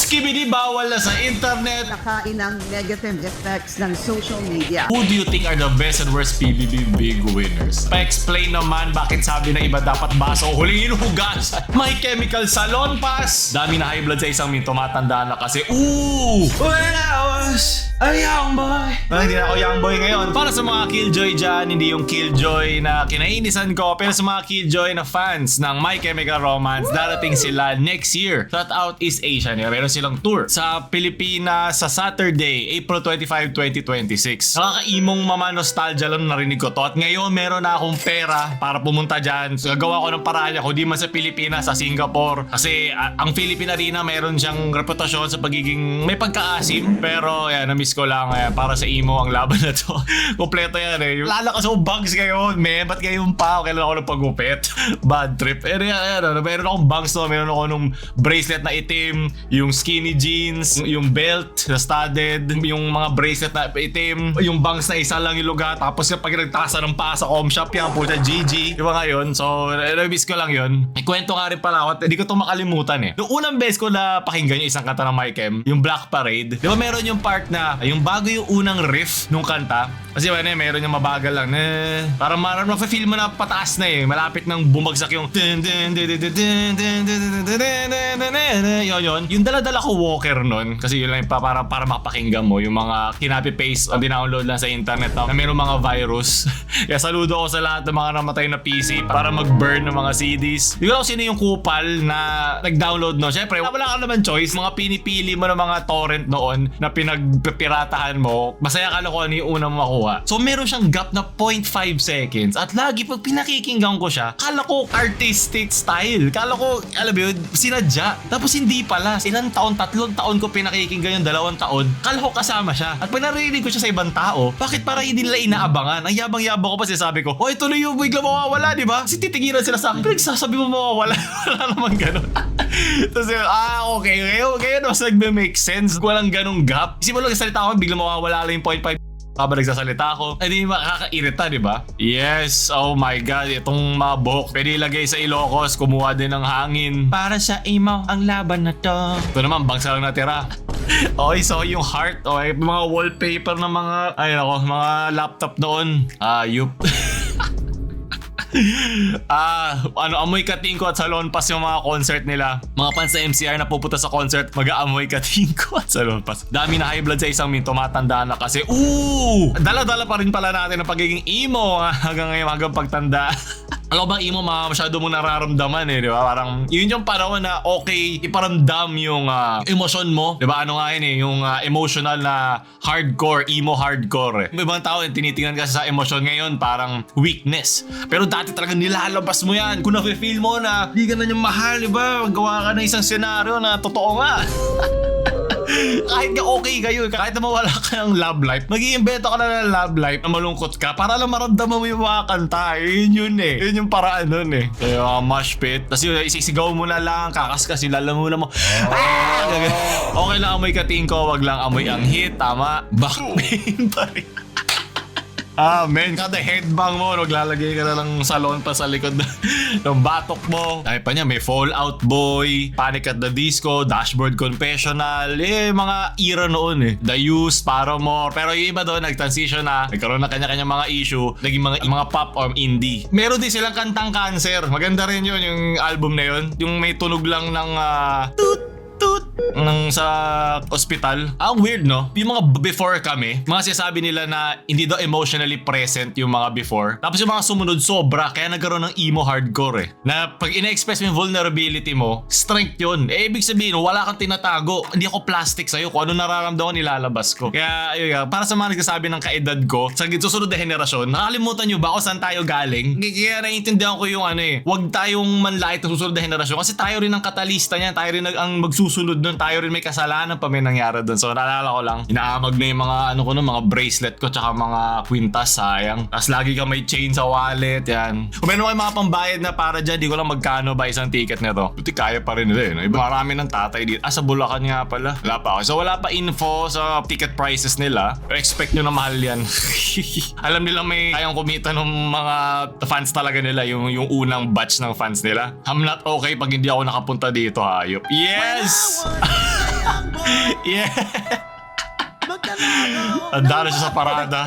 Skibidi bawal na sa internet. Nakain ang negative effects ng social media. Who do you think are the best and worst PBB big winners? Pa-explain naman bakit sabi ng iba dapat baso huling inuhugas. May chemical salon pass. Dami na high blood sa isang min, tumatanda na kasi when I was a young boy. Hindi na ako young boy ngayon. Para sa mga killjoy dyan, hindi yung killjoy na kinainisan ko, pero sa mga killjoy na fans ng My Chemical Romance, darating sila next year sa Southeast Asia. Meron silang tour sa Pilipinas sa Saturday, April 25, 2026. Nakaka-imong mama nostalgia lang narinig ko to. At ngayon meron na akong pera para pumunta dyan. So, gagawa ko ng paraan ako, di man sa Pilipinas, sa Singapore. Kasi ang Philippine Arena meron siyang reputasyon sa pagiging may pagkaasim. Pero yan, na-miss ko lang. Para sa imo ang laban na to. Kompleto yan eh. Lalakas ako bugs ngayon. Ba't ngayon pa? Kailan ako nagpagupit? Bad trip. Meron akong bangs to. Meron ako nung bracelet na itim, yung skinny jeans, yung belt na studded, yung mga bracelet na itim, yung bangs na isa lang yung lugar. Tapos kapag nagtasa ng paa sa home shop yan, puta GG. Diba nga yun? So, na-miss ko lang yun. Ikwento nga rin pala ako. Hindi ko ito makalimutan eh. Yung unang beses ko na pakinggan yung isang kanta ng My Chem, yung Black Parade. Diba meron yung part na, yung bago yung unang riff nung kanta. Kasi meron yung mabagal lang na parang ma-feel mo na pataas na eh. Malapit nang bumagsak yung yun. Yung dala-dala ko walker nun. Kasi yun lang yung para mapakinggan mo yung mga kinapi-paste o dinownload lang sa internet na meron mga virus. Kaya saludo ko sa lahat ng mga namatay na PC para mag-burn ng mga CDs. Hindi ko lang sino yung kupal na nag-download no. Siyempre, wala ka naman choice. Mga pinipili mo ng mga torrent noon na pinagpiratahan mo. Masaya ka lang kung ano yung unang makuha. So meron siyang gap na 0.5 seconds. At lagi pag pinakikinggan ko siya, kala ko artistic style. Kala ko, alam mo yun, sinadya. Tapos hindi pala. Ilang taon, 3 taon ko pinakikinggan yung 2 taon. Kala ko kasama siya. At pag narinig ko siya sa ibang tao, bakit para hindi nila inaabangan? Ang yabang-yabang ko pa sabi ko, oh, ito na yung bigla mawawala, di ba? Kasi titigilan sila sa akin. Pinagsasabi mo mawawala. Wala naman ganun. Tapos okay. Ngayon mas nagme-make sense. Walang ganung gap. Isip mo lang salita ko, bigla mawawala lang yung 0.5 habang nagsasalita ako. Di makakairita, di ba? Yes, oh my God, itong mga buhok. Pwede ilagay sa Ilocos, kumuha din ng hangin. Para sa imo, ang laban na to. Ito naman, bangsa lang natira. Okay, so yung heart, okay, mga wallpaper ng mga, mga laptop doon. Yup. Amoy katingko at salon pass yung mga concert nila. Mga fans sa MCR na pupunta sa concert, mag-aamoy katingko at salon pass. Dami na high blood sa isang min, tumatanda na kasi dala-dala pa rin pala natin ang pagiging emo hanggang ngayon, hanggang pagtanda. Alam ko bang emo, masyado mong nararamdaman eh, di ba? Parang yun yung panahon na okay, iparamdam yung emosyon mo. Di ba? Ano nga yun eh, yung emotional na hardcore, emo hardcore eh. May ibang tao, tinitingnan kasi sa emosyon ngayon, parang weakness. Pero dati talagang nilalabas mo yan. Kung na-feel mo na di ka na niyang mahal, di ba? Gawa ka na isang senaryo na totoo nga. Kahit ka okay kayo, kahit na mawala ka ng love life, mag-iimbento ka na ng love life na malungkot ka para lang maramdaman mo yung mga kanta. Yun eh. Yun yung paraan nun eh. Kaya mosh pit. Tapos yun, isisigaw mo na lang, kakaskas, lalamunan mo. Okay lang amoy katingko, wag lang amoy ang hit. Tama. Back pain pa rin. Men, kada headbang mo, naglalagay ka na ng salon pa sa likod ng batok mo. Dahil pa niya, may Fallout Boy, Panic at the Disco, Dashboard Confessional, mga era noon eh. The Used, Paramore. Pero yung iba doon, nag-transition na, nagkaroon na kanya-kanya mga issue, naging mga pop or indie. Meron din silang kantang Cancer. Maganda rin yun, yung album na yun. Yung may tunog lang ng toot nang sa ospital. Ang weird, no? Yung mga before kami, mga sinasabi nila na hindi daw emotionally present yung mga before. Tapos yung mga sumunod sobra, kaya nagkaroon ng emo hardcore eh. Na pag ina-express mo yung vulnerability mo, strength yun. Ibig sabihin, wala kang tinatago. Hindi ako plastic sa'yo. Kung ano nararamdaman, nilalabas ko. Kaya, para sa mga nagsasabi ng kaedad ko, sa susunod na henerasyon, nakalimutan nyo ba kung saan tayo galing? Kaya naiintindihan ko yung huwag tayong manlait sa susunod na henerasyon. Kasi tayo rin ang katalista niyan. Tayo rin ang magsusunod nun. Tayo rin may kasalanan pa may nangyari doon. So naalala ko lang, inaamag na yung mga mga bracelet ko tsaka mga kwintas, sayang. Tapos lagi ka may chain sa wallet, yan. Kung meron kayo mga pambayad na para dyan, di ko lang magkano ba isang ticket nito. Buti kaya pa rin nila eh. Marami ng tatay dito. Sa Bulacan nga pala. Wala pa ako. So wala pa info sa ticket prices nila. Expect nyo na mahal yan. Alam nila may kayang kumita ng mga fans talaga nila, yung unang batch ng fans nila. I'm not okay pag hindi ako nakapunta dito, hayop. Yes! Yeah. Tanda na siya sa parada.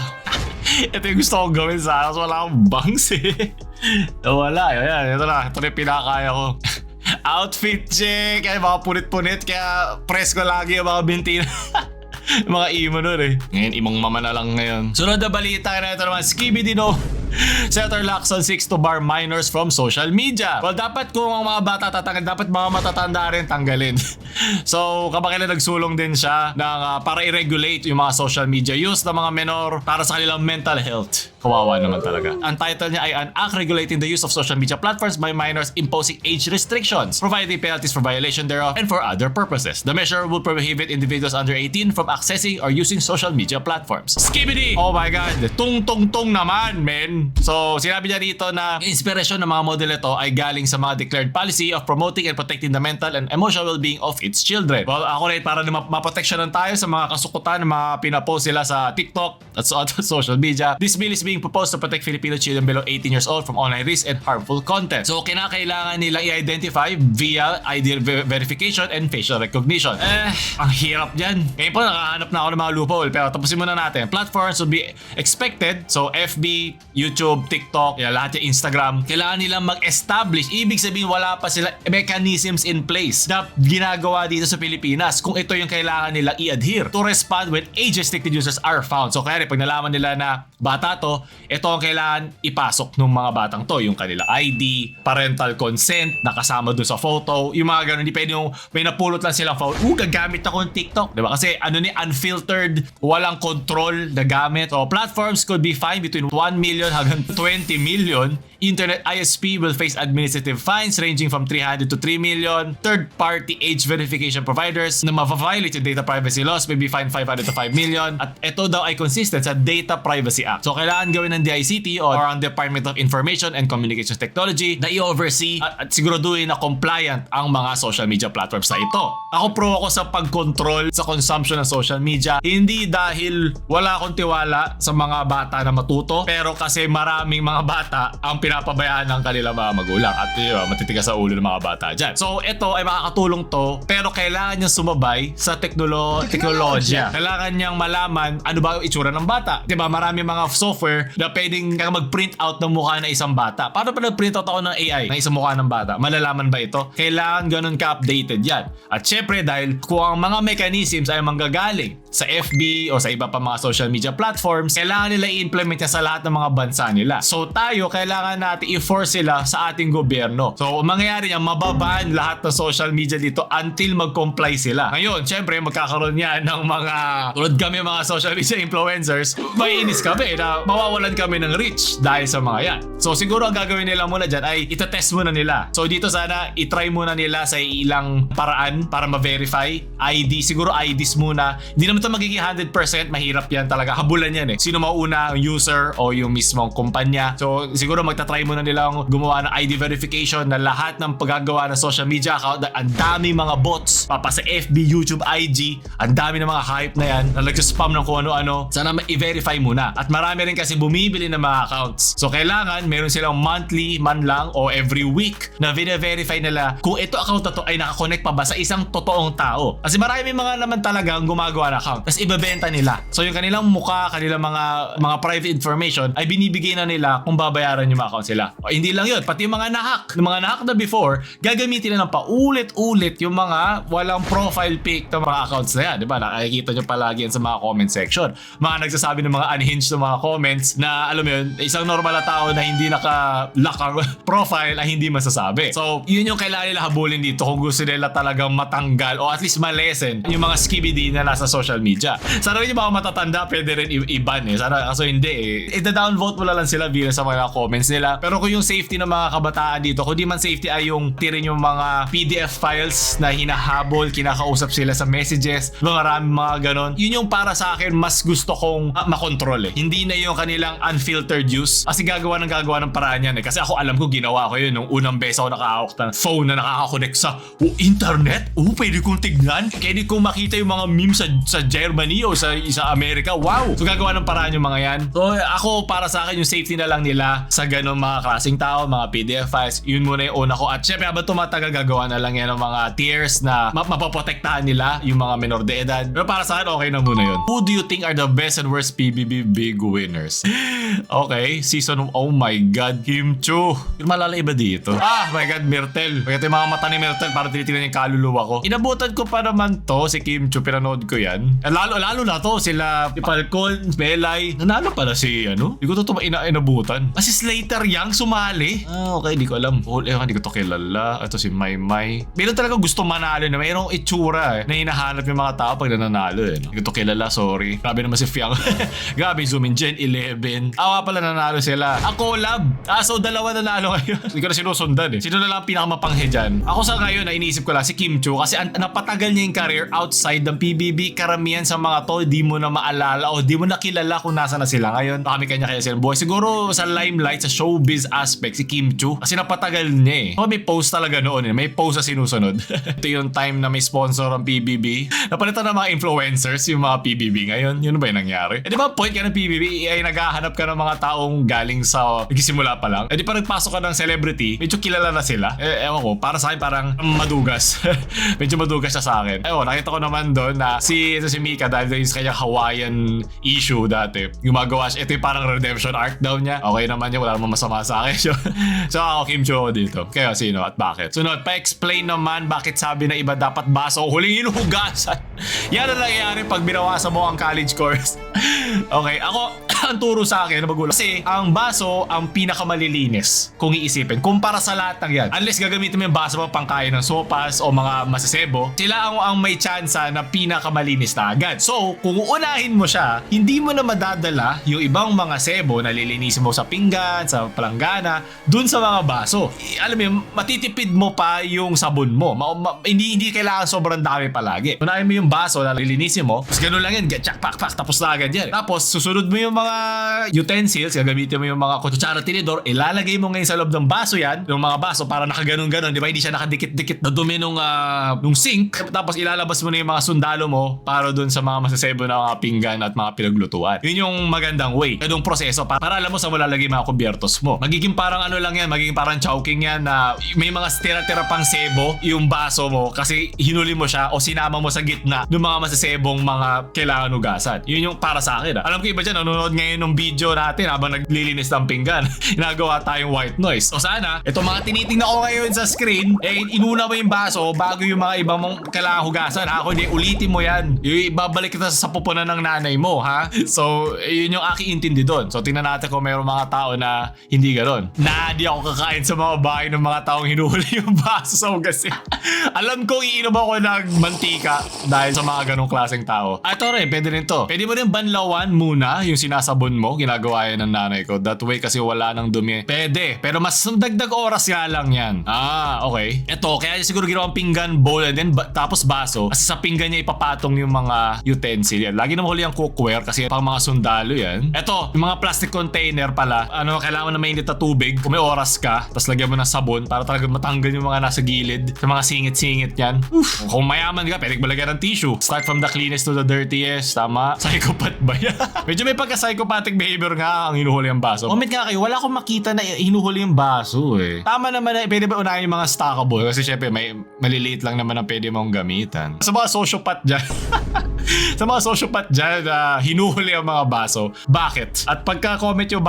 Ito yung gusto kong gawin sa akin. Wala akong bangs eh. Wala. Ayan, ito na. Ito na yung pinakaya ko. Outfit check. Ay, mga punit-punit. Kaya press ko lagi yung mga binti na. Mga imo nun eh. Ngayon, imong mama na lang ngayon. Sunod na balita na ito naman. Skibidi-no. Senator Lacson seeks to bar minors from social media. Well, dapat kung ang mga bata tatanggal, dapat mga matatanda rin tanggalin. So, kapag nagsulong din siya ng, para i-regulate yung mga social media use ng mga menor para sa kanilang mental health. Kawawa naman talaga. Ang title niya ay An Act Regulating the Use of Social Media Platforms by Minors Imposing Age Restrictions, Providing Penalties for Violation thereof, and for Other Purposes. The measure will prohibit individuals under 18 from accessing or using social media platforms. Skibidi! Oh my God! Tung-tung-tung naman, men! So, sinabi niya dito na inspirasyon ng mga model ito ay galing sa mga declared policy of promoting and protecting the mental and emotional well-being of its children. Well, ako rin para na maproteksyonan tayo sa mga kasukutan na mga pinapost sila sa TikTok at sa other social media. This bill is being proposed to protect Filipino children below 18 years old from online risks and harmful content. So, kinakailangan nilang i-identify via ID verification and facial recognition. Ang hirap dyan. Ngayon po, nakahanap na ako ng mga loophole. Pero tapusin muna natin. Platforms would be expected. So, FB, YouTube, TikTok, lahat yung Instagram, kailangan nilang mag-establish. Ibig sabihin, wala pa sila mechanisms in place na ginagawa dito sa Pilipinas kung ito yung kailangan nilang i-adhere to respond when age-restricted users are found. So, kaya pag nalaman nila na bata to, ito ang kailangan ipasok ng mga batang to. Yung kanilang ID, parental consent, nakasama dun sa photo, yung mga ganun. Hindi pwede yung may napulot lang silang photo. Gagamit ako ng TikTok. Diba? Kasi unfiltered, walang control na gamit. So, platforms could be fined between 1 million hanggang 20 million. Internet ISP will face administrative fines ranging from 300 to 3 million. Third-party age verification providers na ma-violate yung data privacy laws may be fined 500 to 5 million. At ito daw ay consistent sa Data Privacy Act. So, kailangan gawin ng DICT or ang Department of Information and Communications Technology na i-oversee at siguraduhin na compliant ang mga social media platforms na ito. Ako pro ako sa pag-control sa consumption ng social media. Hindi dahil wala akong tiwala sa mga bata na matuto, pero kasi maraming mga bata ang pinapabayaan ng kanilang mga magulang at matitigas sa ulo ng mga bata dyan. So, ito ay makakatulong to, pero kailangan niyang sumabay sa teknolohiya. Kailangan niyang malaman ano ba yung itsura ng bata. Diba, marami mga software na pwedeng mag-print out ng mukha ng isang bata. Paano pa nag-print out ako ng AI ng isang mukha ng bata? Malalaman ba ito? Kailangan ganun ka-updated yan. At syempre, dahil kung ang mga mechanisms ay manggagaling sa FB o sa iba pa mga social media platforms, kailangan nila i-implement niya sa lahat ng mga bansa nila. So tayo, kailangan natin i-force sila sa ating gobyerno. So mangyayari niya, mababan lahat ng social media dito until mag-comply sila. Ngayon, syempre, magkakaroon yan ng mga, tulad kami mga social media influencers, maiinis kami na mawawalan kami ng reach dahil sa mga yan. So siguro ang gagawin nila muna dyan ay itatest muna nila. So dito sana, itry muna nila sa ilang paraan para ma-verify. ID, siguro IDs muna. Hindi naman ito magiging 100%, mahirap yan talaga. Habulan yan eh. Sino mauna, yung user o yung mismong kumpanya. So siguro magta-try muna nilang gumawa ng ID verification na lahat ng paggagawa ng social media account. Ang daming mga bots, papa sa FB, YouTube, IG, ang dami ng mga hype na yan na nag-spam ng kung ano-ano. Sana i-verify muna. At marami rin kasi bumibili ng mga accounts. So kailangan meron silang monthly man lang o every week na verify nila kung ito account na to ay nakakonect pa ba sa isang totoong tao. Kasi marami mga naman talagang gumagawa ng account. Tapos ibebenta nila. So yung kanilang mukha, kanilang mga private information ay binibigay na nila kung babayaran yung mga account sila. O hindi lang yun, pati yung mga nahack. Yung mga nahack na before, gagamitin na ng paulit-ulit yung mga walang profile pic ng mga accounts na yan. Diba? Nakikita nyo palagi yan sa mga comment section. Mga nagsasabi ng mga unhinged ng mga comments na alam mo yun, isang normal na tao na hindi naka-lock ang profile ay hindi masasabi. So yun yung kailangan nila habulin dito kung gusto nila talagang matanggal o at least malesen yung mga skibidi na nasa social media. Sana rin yung mga matatanda pwede rin i-ban eh. Sana kaso hindi eh. Ida-downvote mo lang sila bilang sa mga comments nila. Pero kung yung safety ng mga kabataan dito, kung di man safety ay yung tirin yung mga PDF files na hinahabol, kinakausap sila sa messages, maraming mga ganon. Yun yung para sa akin mas gusto kong makontrol eh. Hindi na yung kanilang unfiltered use. Kasi gagawa ng paraan yan eh. Kasi ako alam ko ginawa ko yun nung unang beses ako nakahawak ng phone na nakaka-connect sa internet. Pwede kong tignan. Pwede kong makita yung mga memes sa Germany o sa Amerika. Wow! So gagawa ng paraan yung mga yan. So ako para sa akin yung safety na lang nila sa ganun mga klaseng tao, mga PDF files, yun muna yung una ko. At syempre habang tumatagal gagawa na lang yan ng mga tiers na mapaprotektahan nila yung mga menor de edad. Pero para sa akin okay na muna yun. Who do you think are the best and worst PBB big winners? Okay, season, oh my god, Kim Chu. Yung malala iba dito. Ah, my god, Myrtle. Ito yung mga mata ni Myrtle para tinitingnan yung kaluluwa ko. Inabutan ko pa naman to, si Kim Chu, pinanood ko yan. Lalo na to, sila Falcon, Belay. Nanalo pala si, Hindi ko to inabutan. Kasi Slater Young sumali. Ah, okay, di ko alam. Hindi ko to kilala. Ito si Maymay. Meron talaga gusto manalo na mayroong itsura na hinahanap yung mga tao pag nananalo eh. Hindi ko to kilala, sorry. Grabe naman si Fiang. Grabe, zoom in, Gen 11. Awa pala nanalo sila. Ang collab. So dalawa nanalo ngayon. Hindi ko na sinusundan eh. Sino na lang pinakamapanghe dyan? Ako sa ngayon na iniisip ko lang si Kim Chu kasi napatagal niya yung career outside ng PBB. Karamihan sa mga to, di mo na maalala o di mo na kilala kung nasa na sila ngayon. Kami kanya-kaya silang buhay. Siguro sa limelight, sa showbiz aspect, si Kim Chu. Kasi napatagal niya eh. May post talaga noon eh. May post na sinusunod. Ito yung time na may sponsor ang PBB. Napalitan ng mga influencers yung mga PBB ngayon. Yun ba yung nangyari? Di ba point ka ng PBB ay naghahanap ka ng mga taong galing sa nagsisimula pa lang. Di pa nagpasok ka ng celebrity, medyo kilala na sila. Ewan ko, para sa akin parang madugas. Medyo madugas siya sa akin. Nakita ko naman doon na si Mika dahil doon sa kanyang Hawaiian issue dati. Gumagawa siya. Ito yung parang redemption arc daw niya. Okay naman niya, wala namang masama sa akin. So ako, Kim Chu ako dito. Kaya sino at bakit? Sunod, pa-explain naman bakit sabi na iba dapat baso o huling hinuhugasan. Yan ang nangyayari pag binawasan mo ang college course. Okay, ako, ang turo sa akin na magulang. Kasi ang baso ang pinakamalilinis kung iisipin. Kumpara sa lahat ng yan. Unless gagamitin mo yung baso mo pangkain ng sopas o mga masasebo, sila ang may tsansa na pinakamalinis na agad. So, kung uunahin mo siya, hindi mo na madadala yung ibang mga sebo na lilinisin mo sa pinggan, sa palanggana, dun sa mga baso. Alam mo yun, matitipid mo pa yung sabon mo. Hindi kailangan sobrang dami palagi. Unahin mo yung baso na lilinisin mo, tapos ganun lang yan, tsak, pak, tapos na agad yan. Tapos, susunod mo yung mga utensils, gagamitin mo yung mga kutsara, tinidor, ilalagay mo ngayon sa loob ng baso yan, yung mga baso para nakaganon-ganon, di ba? Hindi siya nakadikit-dikit na dumi nung sink. Tapos ilalabas mo na yung mga sundalo mo para dun sa mga masasebo na mga pinggan at mga pinaglutuan. Yun yung magandang way. Ganung proseso para alam mo sa mo lalagay mga kubyertos mo. Magiging parang lang yan, magiging parang chowking yan na may mga tira-tira pang sebo yung baso mo kasi hinuli mo siya o sinama mo sa gitna ng mga masasebong mga kailangan hugasan. Yun yung para sa akin. Alam ko iba dyan, nanonood ngayon ng video natin habang naglilinis ng pinggan. Ginagawa tayong white noise. O sana, ito mga tinitingnan ko ngayon sa screen, inuna mo yung baso bago yung mga ibang mong kailangan hugasan. Ako hindi, ulitin mo yan. Ibabalik kita sa pupunan ng nanay mo, ha? So, yun yung aking intindi doon. So, tingnan natin kung mayroong mga tao na hindi gano'n. Di ako kakain sa mga bahay ng mga taong hinuhuli yung baso sa hugasin. Alam ko, iinom ako ng mantika dahil sa mga ganong klaseng tao. Ito rin, pwede rin to. Pwede mo rin banlawan muna yung sinasabon mo. Ginagawa yan ng nanay ko. That way kasi wala nang dumi. Pwede. Pero mas dagdag oras nga lang yan. Okay. Ito, kaya siguro ginawang pinggan, bowl, and then tapos baso. Kasi sa pinggan niya ipapatong yung mga utensil yan. Lagi naman huli ang cookware kasi pang mga sundalo yan. Ito, yung mga plastic container pala. Kailangan na mainit na tubig. Kung may oras ka, tapos lagyan mo ng sabon para talaga matanggal yung mga nasa gilid. Sa mga singit-singit yan. Kung mayaman ka, pwede malagyan ng tissue. Start from the cleanest to the dirtiest. Tama? Psychopath ba yan? Medyo may pagka-psychopathic behavior nga ang hinuhuli ang baso. Comment nga kayo, wala akong makita na hinuhuli yung baso eh. Tama naman na, pwede ba unahin yung mga stackable? Kasi syempre, may maliliit lang naman ang pwede mong gamitan. Sa mga sociopath dyan, sa mga sociopath dyan na hinuhuli ang mga baso, bakit? At pagka-comment yung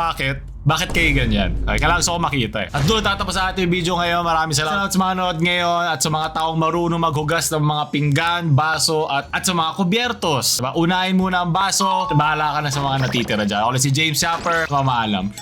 bakit kayo ganyan? Kailangan gusto ko makita eh. At doon tatapos sa ating video ngayon. Maraming salamat sa mga nanood ngayon at sa mga taong marunong maghugas ng mga pinggan, baso at sa mga kubyertos. Diba? Unahin muna ang baso. Bahala ka na sa mga natitira dyan. Ako si James Shopper. Mamaalam.